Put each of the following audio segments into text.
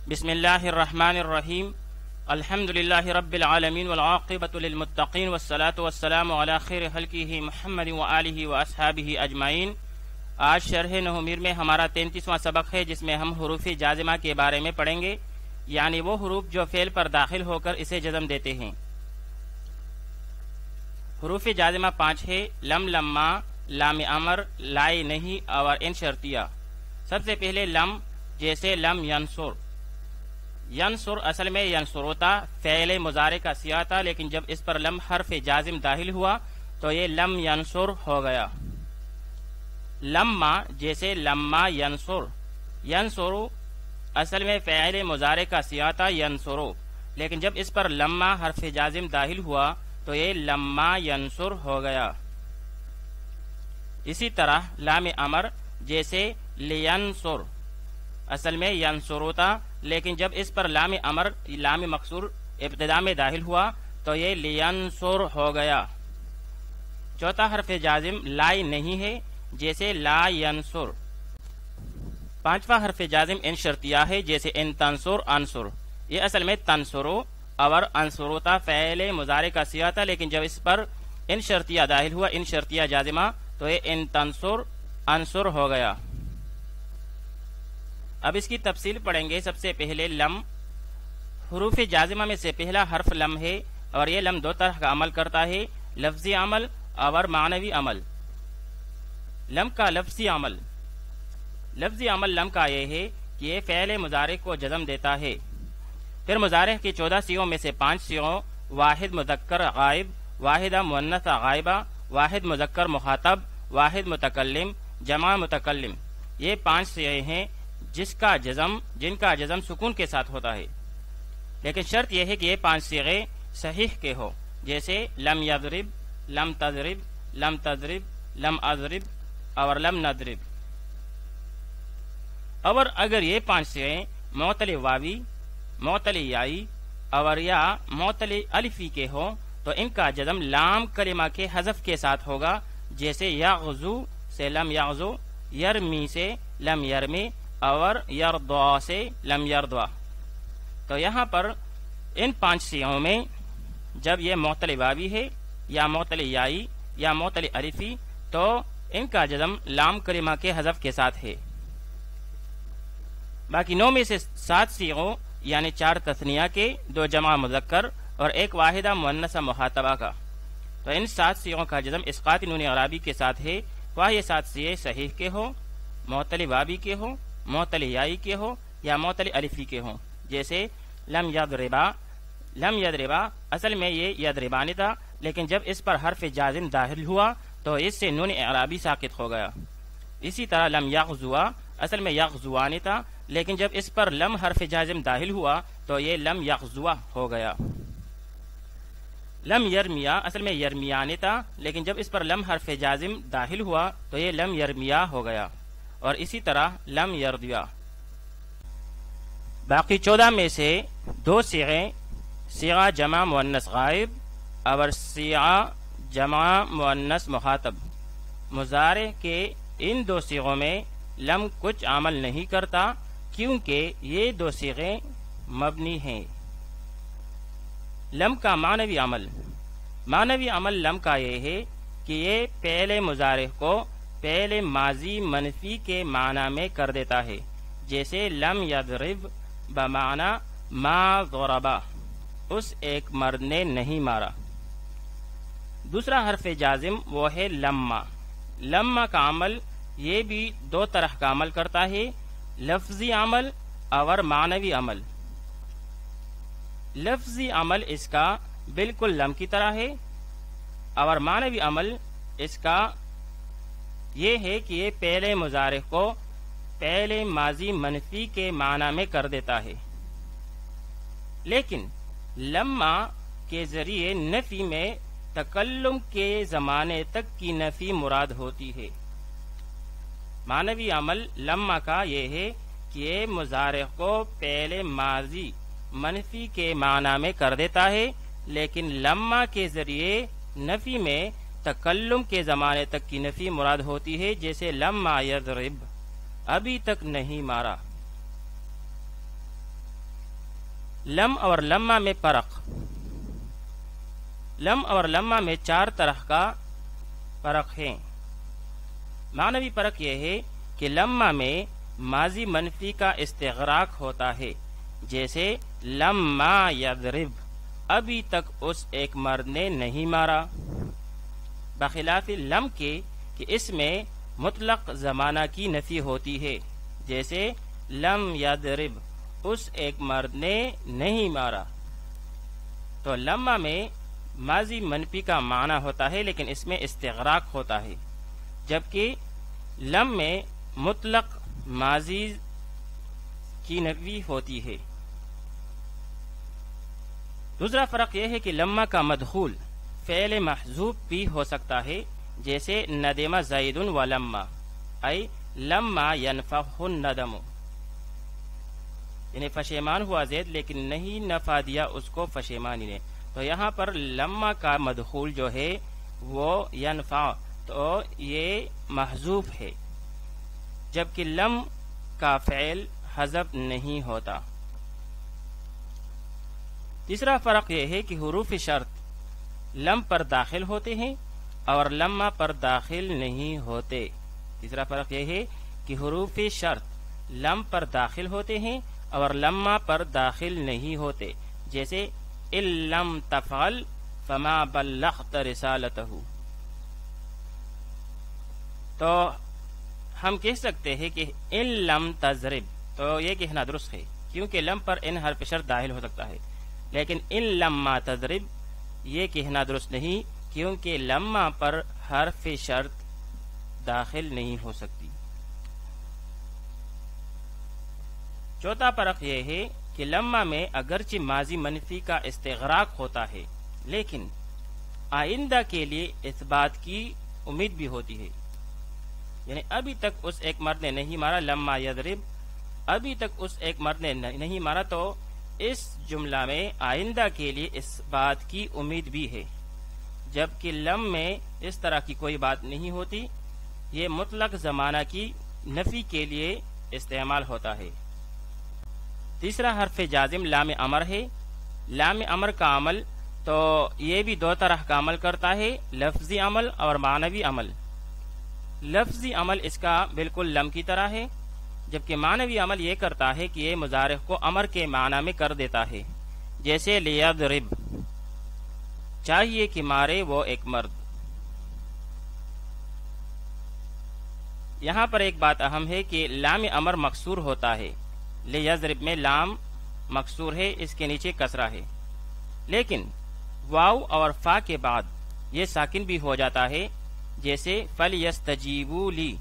بسم اللہ الرحمن الرحیم الحمد للہ رب العالمین والعاقبۃ للمتقین والصلاة والسلام علی خیر خلقہ محمد وآلہ واصحابہ اجمعین۔ آج شرح نحمیر میں ہمارا 33واں سبق ہے، جس میں ہم حروف جازمہ کے بارے میں پڑھیں گے، یعنی وہ حروف جو فعل پر داخل ہو کر اسے جزم دیتے ہیں۔ حروف جازمہ 5 ہے: لم، لما، لام امر، لائے نہیں اور ان شرطیہ۔ سب سے پہلے لم، جیسے لم ینصر۔ ینصر اصل میں ینصروتا فعل مضارع کا صیغہ تھا، لیکن جب اس پر لم حرف جازم داخل ہوا تو یہ لم ینصر ہو گیا۔ لما، جیسے لما ینصر۔ ینصرو اصل میں فعل مضارع کا صیغہ تھا ینصرو، لیکن جب اس پر لما حرف جازم داخل ہوا تو یہ لما ینصر ہو گیا۔ اسی طرح لام امر، جیسے لینصر۔ اصل میں ینصرو تھا، لیکن جب اس پر لام امر لام مقصور ابتدا میں داخل ہوا تو یہ لینصر ہو گیا۔ چوتھا حرف جازم لائے نہیں ہے، جیسے لا ینصر۔ پانچواں حرف جازم ان شرطیہ ہے، جیسے ان تنصر انصر۔ یہ اصل میں تنصرو اور انصرو تھا فعل مضارع کا صیغہ تھا، لیکن جب اس پر ان شرطیہ داخل ہوا، ان شرطیہ جازمہ، تو یہ ان تنصر انصر ہو گیا۔ اب اس کی تفصیل پڑھیں گے۔ سب سے پہلے لم۔ حروف جازمہ میں سے پہلا حرف لم ہے، اور یہ لم دو طرح کا عمل کرتا ہے: لفظی عمل اور معنوی عمل۔ لم کا لفظی عمل لم کا یہ ہے کہ یہ فعل مضارع کو جزم دیتا ہے۔ پھر مضارع کی 14 صیغوں میں سے 5 صیغوں واحد مذکر غائب، واحدہ مؤنثہ غائبہ، واحد مذکر مخاطب، واحد متکلم، جمع متکلم، یہ 5 صیغے ہیں جن کا جزم سکون کے ساتھ ہوتا ہے، لیکن شرط یہ ہے کہ یہ 5 صیغے صحیح کے ہو، جیسے لم یضرب، لم تضرب، لم تضرب، لم اضرب اور لم نضرب۔ اور اگر یہ 5 صیغے معتل واوی، معتل یائی اور یا معتل الفی کے ہوں تو ان کا جزم لام کلمہ کے حذف کے ساتھ ہوگا، جیسے یغزو سے لم یغزو، یرمی سے لم یرمی اور یرضا سے لم یرضا۔ تو یہاں پر ان 5 صیغوں میں جب یہ معتل واوی ہے یا معتل یائی یا معتل الفی تو ان کا جزم لام کلمہ کے حذف کے ساتھ ہے۔ باقی 9 میں سے 7 صیغوں یعنی 4 تثنیہ کے، 2 جمع مذکر اور 1 واحدہ مؤنثہ مخاطبہ کا، تو ان 7 صیغوں کا جزم اسقاط نون اعرابی کے ساتھ ہے، خواہ یہ 7 صیغے صحیح کے ہوں، معتل واوی کے ہوں، معتل یائی کے ہوں یا معتل الفی کے ہوں، جیسے لم یضربا۔ لم یضربا اصل میں یہ یضربان تھا، لیکن جب اس پر حرف جازم داخل ہوا تو اس سے نون اعرابی ساقط ہو گیا۔ اسی طرح لم یغزوا اصل میں یغزوان تھا، لیکن جب اس پر لم حرف جازم داخل ہوا تو یہ لم یغزوا ہو گیا۔ لم یرمیا اصل میں یرمیان تھا، لیکن جب اس پر لم حرف جازم داخل ہوا تو یہ لم یرمیا ہو گیا، اور اسی طرح لم یردیا۔ باقی 14 میں سے 2 صیغے صیغہ جمع مؤنث غائب اور صیغہ جمع مؤنث مخاطب۔ مضارع کے ان 2 صیغوں میں لم کچھ عمل نہیں کرتا، کیونکہ یہ 2 صیغے مبنی ہیں۔ لم کا معنوی عمل لم کا یہ ہے کہ یہ فعل مضارع کو فعل ماضی منفی کے معنی میں کر دیتا ہے، جیسے لم یضرب بمعنی ما ضربا، اس ایک مرد نے نہیں مارا۔ دوسرا حرف جازم وہ ہے لما۔ لما کا عمل یہ بھی 2 طرح کا عمل کرتا ہے: لفظی عمل اور معنوی عمل۔ لفظی عمل اس کا بالکل لم کی طرح ہے، اور معنوی عمل اس کا یہ ہے کہ یہ فعل مضارع کو فعل ماضی منفی کے معنی میں کر دیتا ہے، لیکن لما کے ذریعے نفی میں تکلم کے زمانے تک کی نفی مراد ہوتی ہے۔ معنوی عمل لما کا یہ ہے کہ یہ مضارع کو فعل ماضی منفی کے معنی میں کر دیتا ہے، لیکن لما کے ذریعے نفی میں تکلم کے زمانے تک کی نفی مراد ہوتی ہے، جیسے لما یضرب، ابھی تک نہیں مارا۔ لم اور لمہ میں فرق. لم اور لمہ میں 4 طرح کا فرق ہے. معنوی فرق یہ ہے کہ لمہ میں ماضی منفی کا استغراق ہوتا ہے، جیسے لما یضرب، ابھی تک اس ایک مرد نے نہیں مارا، بخلاف لم کے کہ اس میں مطلق زمانہ کی نفی ہوتی ہے، جیسے لم یضرب، اس ایک مرد نے نہیں مارا. تو لمہ میں ماضی منفی کا معنی ہوتا ہے لیکن اس میں استغراق ہوتا ہے، جبکہ لم میں مطلق ماضی کی نفی ہوتی ہے. دوسرا فرق یہ ہے کہ لمہ کا مدخول فعل محذوف بھی ہو سکتا ہے، جیسے ندم زید و لما، ای لما ینفخ الندم، یعنی پشیمان ہوا زید لیکن نہیں نفع دیا اس کو پشیمانی نے. تو یہاں پر لما کا مدخول جو ہے وہ ینفع، تو یہ محذوف ہے، جبکہ لم کا فعل حذف نہیں ہوتا. تیسرا فرق یہ ہے کہ حروف شرط لم پر داخل ہوتے ہیں اور لمہ پر داخل نہیں ہوتے. تیسرا فرق یہ ہے کہ حروف شرط لم پر داخل ہوتے ہیں اور لمہ پر داخل نہیں ہوتے، جیسے ان لم تفعل فما بلغت رسالتہ. تو ہم کہہ سکتے ہیں کہ ان لم تضرب، تو یہ کہنا درست ہے کیونکہ لم پر ان حرف شرط داخل ہو سکتا ہے، لیکن ان لما تضرب یہ کہنا درست نہیں کیونکہ لما پر حرف شرط داخل نہیں ہو سکتی. چوتھا فرق یہ ہے کہ لما میں اگرچہ ماضی منفی کا استغراق ہوتا ہے لیکن آئندہ کے لیے اس بات کی امید بھی ہوتی ہے، یعنی ابھی تک اس ایک مرد نے نہیں مارا، لما یضرب، ابھی تک اس ایک مرد نے نہیں مارا، تو اس جملہ میں آئندہ کے لیے اس بات کی امید بھی ہے، جبکہ لم میں اس طرح کی کوئی بات نہیں ہوتی، یہ مطلق زمانہ کی نفی کے لیے استعمال ہوتا ہے. تیسرا حرف جازم لام امر ہے. لام امر کا عمل تو یہ بھی 2 طرح کا عمل کرتا ہے، لفظی عمل اور معنوی عمل. لفظی عمل اس کا بالکل لم کی طرح ہے، جبکہ معنوی عمل یہ کرتا ہے کہ یہ مضارع کو امر کے معنی میں کر دیتا ہے، جیسے لیضرب، چاہیے کہ مارے وہ ایک مرد. یہاں پر ایک بات اہم ہے کہ لام امر مکسور ہوتا ہے. لیضرب میں لام مکسور ہے، اس کے نیچے کسرہ ہے، لیکن واو اور فا کے بعد یہ ساکن بھی ہو جاتا ہے، جیسے فَلْيَسْتَجِيبُوا لِي،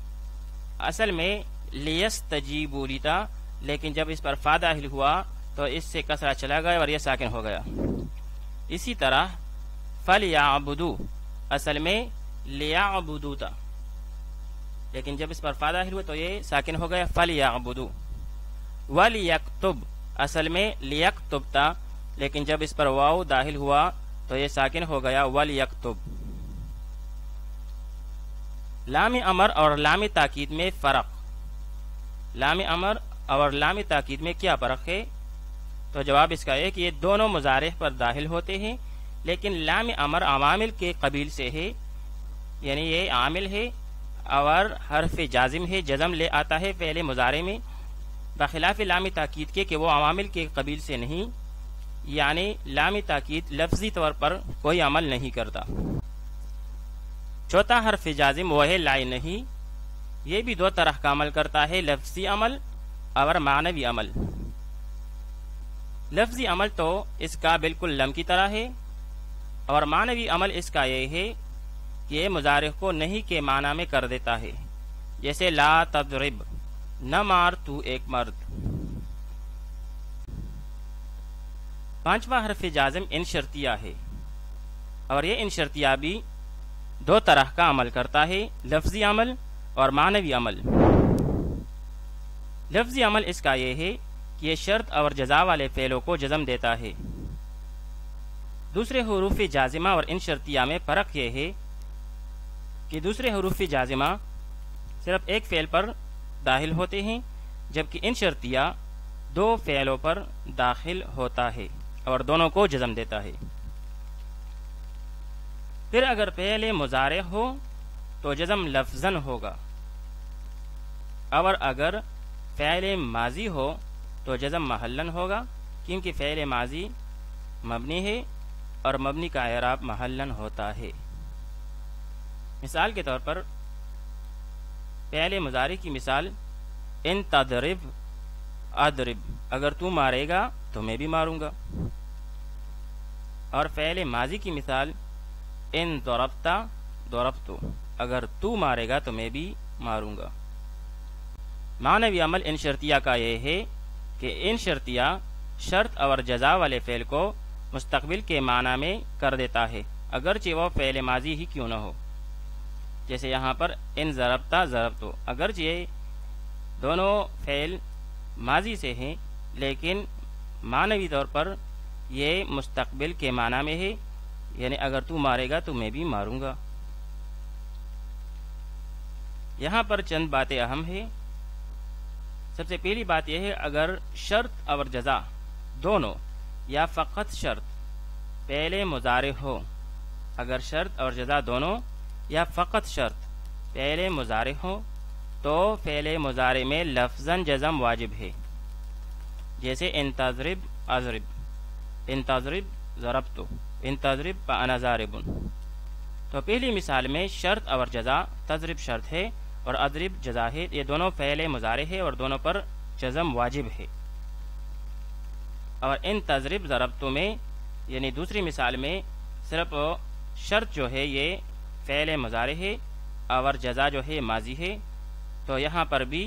اصل میں لیستجیبوا لی تھا، لیکن جب اس پر فا داخل ہوا تو اس سے کسرہ چلا گیا اور یہ ساکن ہو گیا. اسی طرح فَلْيَعْبُدُوا، اصل میں لِيَعْبُدُوا تھا، لیکن جب اس پر فا داخل ہوا تو یہ ساکن ہو گیا فَلْيَعْبُدُوا. وَلْيَكْتُبْ، اصل میں لِيَكْتُبْ تھا، لیکن جب اس پر واو داخل ہوا تو یہ ساکن ہو گیا وَلْيَكْتُبْ. لام امر اور لام تاکید میں فرق. لام امر اور لام تاکید میں کیا فرق ہے؟ تو جواب اس کا ہے کہ یہ دونوں مضارع پر داخل ہوتے ہیں، لیکن لام امر عوامل کے قبیل سے ہے، یعنی یہ عامل ہے اور حرف جازم ہے، جزم لے آتا ہے فعل مضارع میں، بخلاف لام تاکید کے کہ وہ عوامل کے قبیل سے نہیں، یعنی لام تاکید لفظی طور پر کوئی عمل نہیں کرتا. چوتھا حرف جازم وہ ہے لا نہیں. یہ بھی 2 طرح کا عمل کرتا ہے، لفظی عمل اور معنوی عمل. لفظی عمل تو اس کا بالکل لم کی طرح ہے، اور معنوی عمل اس کا یہ ہے کہ یہ مضارع کو نہیں کے معنی میں کر دیتا ہے، جیسے لا تضرب، نہ مار تو ایک مرد. پانچواں حرف جازم انشرطیہ ہے، اور یہ انشرطیہ بھی 2 طرح کا عمل کرتا ہے، لفظی عمل اور معنوی عمل. لفظی عمل اس کا یہ ہے کہ یہ شرط اور جزا والے فعلوں کو جزم دیتا ہے. دوسرے حروف جازمہ اور انشرطیہ میں فرق یہ ہے کہ دوسرے حروف جازمہ صرف ایک فعل پر داخل ہوتے ہیں، جبکہ انشرطیہ دو فعلوں پر داخل ہوتا ہے اور دونوں کو جزم دیتا ہے۔ پھر اگر فعل مضارع ہو تو جزم لفظاً ہوگا، اور اگر فعل ماضی ہو تو جزم محلاً ہوگا، کیونکہ فعل ماضی مبنی ہے اور مبنی کا اعراب محلاً ہوتا ہے۔ مثال کے طور پر فعل مضارع کی مثال ان تضرب اضرب، اگر تو مارے گا تو میں بھی ماروں گا، اور فعل ماضی کی مثال ان ضربت ضربت، اگر تو مارے گا تو میں بھی ماروں گا۔ معنوی عمل ان شرطیہ کا یہ ہے کہ ان شرطیہ شرط اور جزا والے فعل کو مستقبل کے معنی میں کر دیتا ہے، اگرچہ وہ فعل ماضی ہی کیوں نہ ہو۔ جیسے یہاں پر ان ضربتا ضربتو، اگرچہ دونوں فعل ماضی سے ہیں لیکن معنوی طور پر یہ مستقبل کے معنی میں ہے، یعنی اگر تو مارے گا تو میں بھی ماروں گا۔ یہاں پر چند باتیں اہم ہیں۔ سب سے پہلی بات یہ ہے، اگر شرط اور جزا دونوں یا فقط شرط فعل مضارع ہو، اگر شرط اور جزا دونوں یا فقط شرط فعل مضارع ہو تو فعل مضارع میں لفظاً جزم واجب ہے۔ جیسے ان تضرب اضرب، ان تضرب ضربت، ان تضرب فانا ضارب۔ تو پہلی مثال میں شرط اور جزا، تضرب شرط ہے اور اضرب جزا ہے، یہ دونوں فعل مضارع ہے اور دونوں پر جزم واجب ہے۔ اور ان تضرب ضربت میں یعنی دوسری مثال میں صرف شرط جو ہے یہ فعل مضارع ہے اور جزا جو ہے ماضی ہے، تو یہاں پر بھی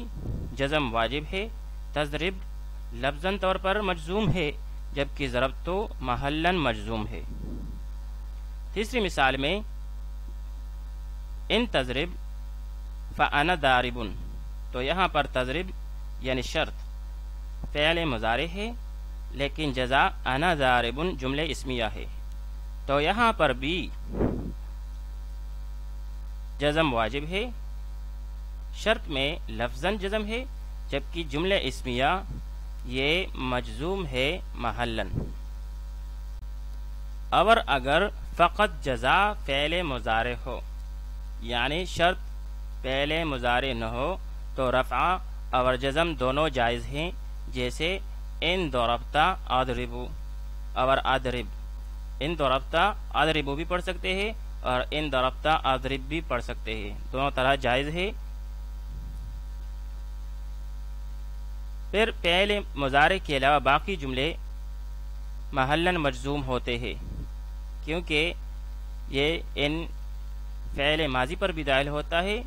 جزم واجب ہے۔ تضرب لفظاً طور پر مجزوم ہے جبکہ ضربت محلاً مجزوم ہے۔ تیسری مثال میں ان تضرب فانا ضارب، تو یہاں پر تضرب یعنی شرط فعل مضارع ہے لیکن جزا انا ضارب جملہ اسمیہ ہے، تو یہاں پر بھی جزم واجب ہے۔ شرط میں لفظاً جزم ہے جبکہ جملہ اسمیہ یہ مجزوم ہے محلاً۔ اور اگر فقط جزا فعل مضارع ہو یعنی شرط فعل مضارع نہ ہو تو رفع اور جزم دونوں جائز ہیں، جیسے ان ضربتا اضرب اور اضرب، ان ضربتا اضرب بھی پڑھ سکتے ہیں اور ان ضربتا اضرب بھی پڑھ سکتے ہیں، دونوں طرح جائز ہے۔ پھر فعل مضارع کے علاوہ باقی جملے محلاً مجزوم ہوتے ہیں، کیونکہ یہ ان فعل ماضی پر بھی داخل ہوتا ہے،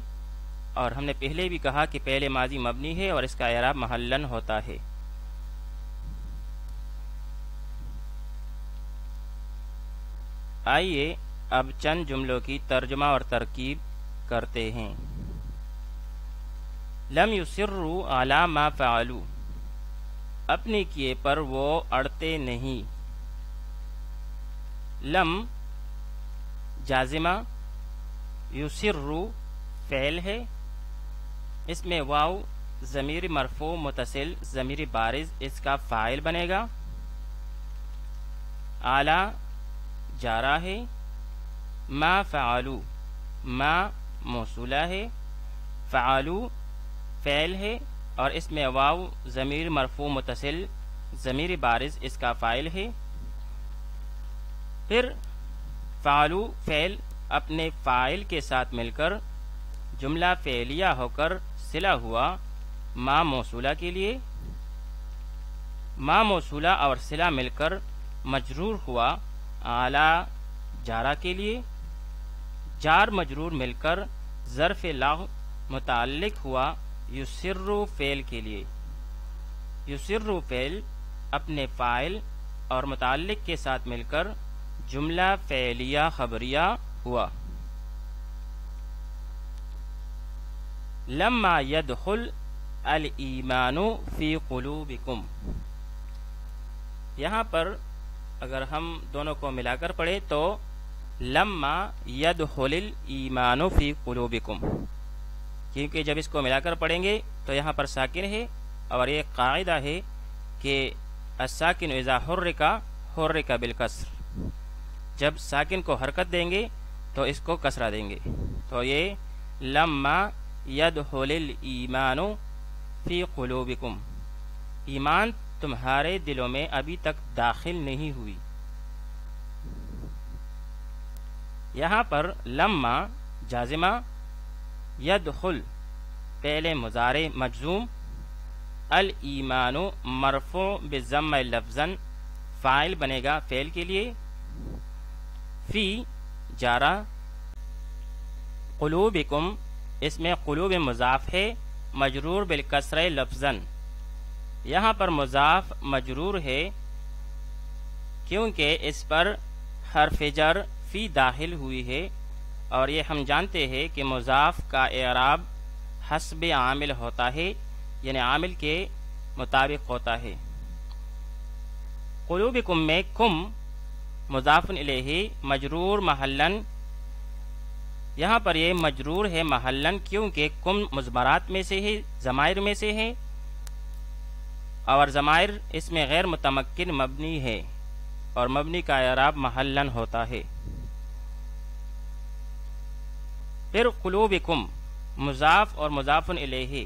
اور ہم نے پہلے بھی کہا کہ فعل ماضی مبنی ہے اور اس کا اعراب محلاً ہوتا ہے۔ آئیے اب چند جملوں کی ترجمہ اور ترکیب کرتے ہیں۔ لم یصروا علی ما فعلوا، اپنے کیے پر وہ اڑتے نہیں۔ لم جازمہ، یصروا فعل ہے، اس میں واو ضمیر مرفوع متصل ضمیر بارز اس کا فاعل بنے گا۔ اعلی جارہ ہے، ما فعلوا ما موصولہ ہے، فعلوا فعل ہے اور اس میں واو ضمیر مرفوع متصل ضمیر بارز اس کا فاعل ہے۔ پھر فعلوا فعل اپنے فاعل کے ساتھ مل کر جملہ فعلیہ ہو کر صلہ ہوا ما موصولہ کے لیے، ما موصولہ اور صلہ مل کر مجرور ہوا اعلی جارہ کے لیے، جار مجرور مل کر ظرف لغو متعلق ہوا یسروا فعل کے لیے، یسروا فعل اپنے فاعل اور متعلق کے ساتھ مل کر جملہ فعلیہ خبریہ ہوا۔ لما يدخل الایمان فی قلوبکم، یہاں پر اگر ہم دونوں کو ملا کر پڑھیں تو لما يدخل الایمان فی قلوبکم، کیونکہ جب اس کو ملا کر پڑھیں گے تو یہاں پر ساکن ہے، اور یہ قاعدہ ہے کہ الساکن اذا حرک حرک بالکسر، جب ساکن کو حرکت دیں گے تو اس کو کسرہ دیں گے. تو یہ لما یدخل الایمان فی قلوبکم، ایمان تمہارے دلوں میں ابھی تک داخل نہیں ہوئی. یہاں پر لما جازمہ، یدخل پہلے مضارع مجزوم، الایمان مرفوع بالضم لفظا فاعل بنے گا فعل کے لیے، فی جارہ، قلوبکم اس میں قلوب مضاف ہے مجرور بالکسرہ لفظا. یہاں پر مضاف مجرور ہے کیونکہ اس پر حرف جر فی داخل ہوئی ہے، اور یہ ہم جانتے ہیں کہ مضاف کا اعراب حسب عامل ہوتا ہے، یعنی عامل کے مطابق ہوتا ہے. قلوبکم میں کم مضاف الیہ مجرور محلن، یہاں پر یہ مجرور ہے محلن کیونکہ کم مضمرات میں سے ہے، ضمائر میں سے ہے، اور ضمائر اس میں غیر متمکن مبنی ہے، اور مبنی کا اعراب محلن ہوتا ہے. پھر قلوبکم مضاف اور مضاف الیہ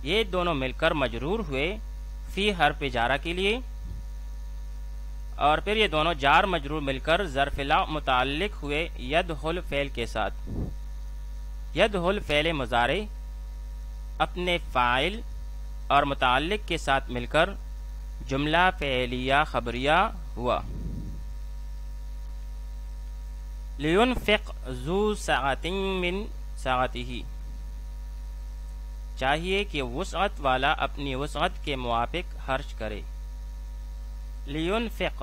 یہ دونوں مل کر مجرور ہوئے فی حرف جارہ کے لیے، اور پھر یہ دونوں جار مجرور مل کر ظرف لا متعلق ہوئے یدخل فعل کے ساتھ. یدخل فعل مضارع اپنے فاعل اور متعلق کے ساتھ مل کر جملہ فعلیہ خبریہ ہوا. لینفق ذو سعۃ من سعتہ، چاہیے کہ وسعت والا اپنی وسعت کے موافق خرچ کرے. لینفق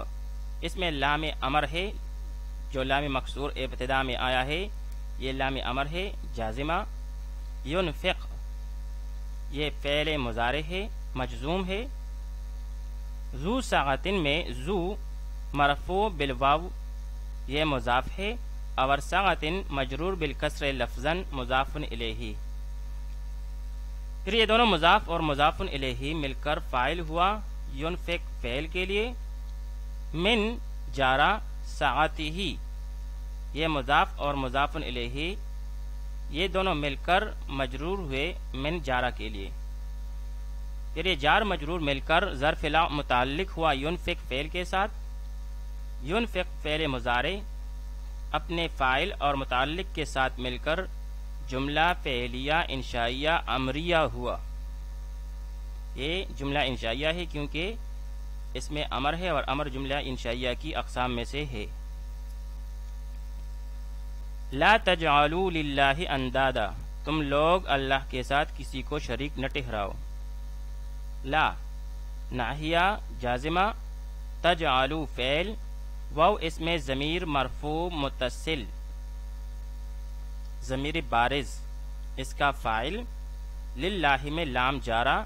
اس میں لام امر ہے، جو لام مکسور ابتدا میں آیا ہے یہ لام امر ہے جازمہ. ینفق یہ فعل مضارع ہے مجزوم ہے. ذو سعۃ میں ذو مرفوع بالواو یہ مضاف ہے، اور سعۃ مجرور بالکسر لفظا مضاف الیہ. پھر یہ دونوں مضاف اور مضاف الیہ مل کر فاعل ہوا ینفق فعل کے لیے. من جارہ سعتہ یہ مضاف اور مضاف الیہ یہ دونوں مل کر مجرور ہوئے من جارہ کے لیے. پھر یہ جار مجرور مل کر ظرف لا متعلق ہوا ینفق فعل کے ساتھ. ینفق فعل مضارع اپنے فاعل اور متعلق کے ساتھ مل کر جملہ فعلیہ انشائیہ امریہ ہوا. یہ جملہ انشائیہ ہے کیونکہ اس میں امر ہے، اور امر جملہ انشائیہ کی اقسام میں سے ہے. لا تجعلوا للہ اندادا، تم لوگ اللہ کے ساتھ کسی کو شریک نہ ٹھہراؤ. لا ناہیہ جازمہ، تجعلوا فعل، واو اس میں ضمیر مرفوع متصل، ضمیر بارز اس کا فاعل، للہ میں لام جارہ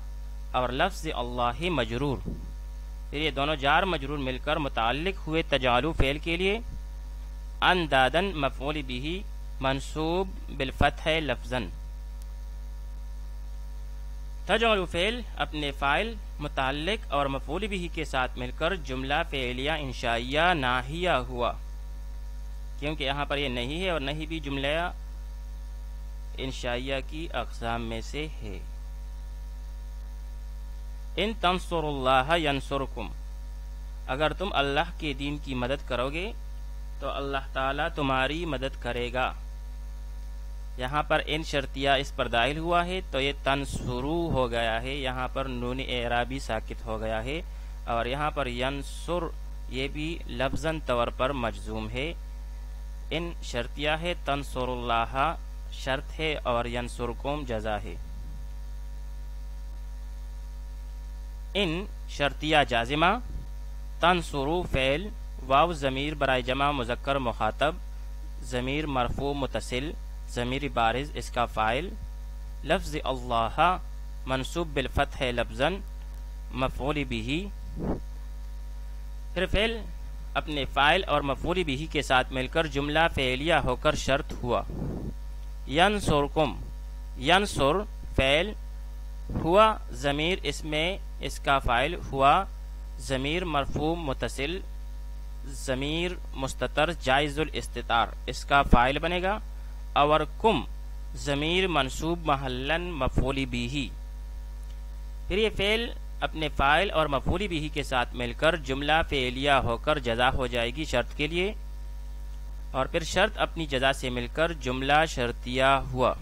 اور لفظ اللہ مجرور. پھر یہ دونوں جار مجرور مل کر متعلق ہوئے تجعلوا فعل کے لیے. اندادن مفعول به منصوب بالفتح لفظا. تجعلوا فعل اپنے فاعل متعلق اور مفعول به کے ساتھ مل کر جملہ فعلیہ انشائیہ ناہیہ ہوا، کیونکہ یہاں پر یہ نہیں ہے، اور نہیں بھی جملہ انشائیہ کی اقسام میں سے ہے. ان تنصروا اللہ ینصرکم، اگر تم اللہ کے دین کی مدد کرو گے تو اللہ تعالیٰ تمہاری مدد کرے گا. یہاں پر ان شرطیہ اس پر داخل ہوا ہے تو یہ تنصرو ہو گیا ہے، یہاں پر نون اعرابی ساکت ہو گیا ہے، اور یہاں پر ینصر یہ بھی لفظاً طور پر مجزوم ہے. ان شرطیہ ہے، تنصر اللہ شرط ہے، اور ینصرکم جزا ہے. ان شرطیہ جازمہ، تنصرو فعل، واو ضمیر برائے جمع مذکر مخاطب، ضمیر مرفوع متصل، ضمیر بارز اس کا فاعل، لفظ اللہ منصوب بالفتح لفظا مفعول به. پھر فعل اپنے فاعل اور مفعول به کے ساتھ مل کر جملہ فعلیہ ہو کر شرط ہوا. ینصرکم، ینصر فعل ہوا ضمیر اس میں اس کا فاعل ہوا ضمیر مرفوع متصل، ضمیر مستتر جائز الاستتار اس کا فاعل بنے گا، اور کم ضمیر منصوب محلن مفعول بھی۔ پھر یہ فعل اپنے فاعل اور مفعول بھی کے ساتھ مل کر جملہ فعلیہ ہو کر جزا ہو جائے گی شرط کے لیے، اور پھر شرط اپنی جزا سے مل کر جملہ شرطیہ ہوا۔